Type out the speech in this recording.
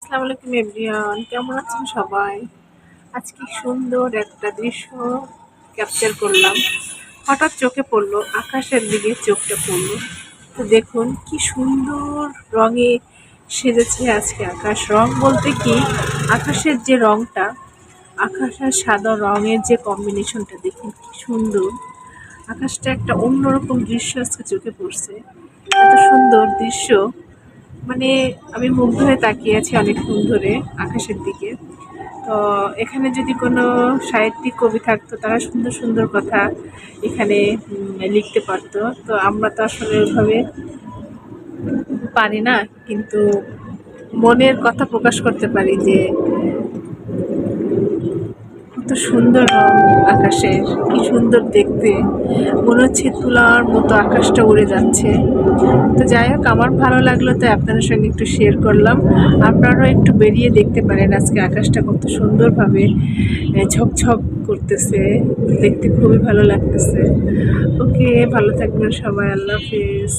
আসসালামু আলাইকুম এভরিওয়ান, কেমন আছেন সবাই? আজকে সুন্দর একটা দৃশ্য ক্যাপচার করলাম। হঠাৎ চোখে পড়লো, আকাশের দিকে চোখটা পড়লো। তো দেখুন কি সুন্দর রঙে সেজেছে আজকে আকাশ। রং বলতে কি, আকাশের যে রংটা, আকাশ আর সাদা রঙের যে কম্বিনেশনটা দেখুন কি সুন্দর। আকাশটা একটা অন্যরকম দৃশ্য আজকে চোখে পড়ছে। এত সুন্দর দৃশ্য, মানে আমি মুগ্ধ হয়ে তাকিয়ে আছি অনেকক্ষণ ধরে আকাশের দিকে। তো এখানে যদি কোনো সাহিত্যিক কবি থাকতো, তারা সুন্দর সুন্দর কথা এখানে লিখতে পারতো। তো আমরা তো আসলে ওইভাবে পারি না, কিন্তু মনের কথা প্রকাশ করতে পারি যে কত সুন্দর রং আকাশের, কি সুন্দর দেখতে। মনে হচ্ছে তুলার মতো আকাশটা উড়ে যাচ্ছে। তো যাই হোক, আমার ভালো লাগলো, তাই আপনাদের সঙ্গে একটু শেয়ার করলাম। আপনারাও একটু বেরিয়ে দেখতে পারেন আজকে আকাশটা কত সুন্দরভাবে ঝকঝক করতেছে। দেখতে খুবই ভালো লাগতেছে। ওকে, ভালো থাকবেন সবাই, আল্লাহ হাফেজ।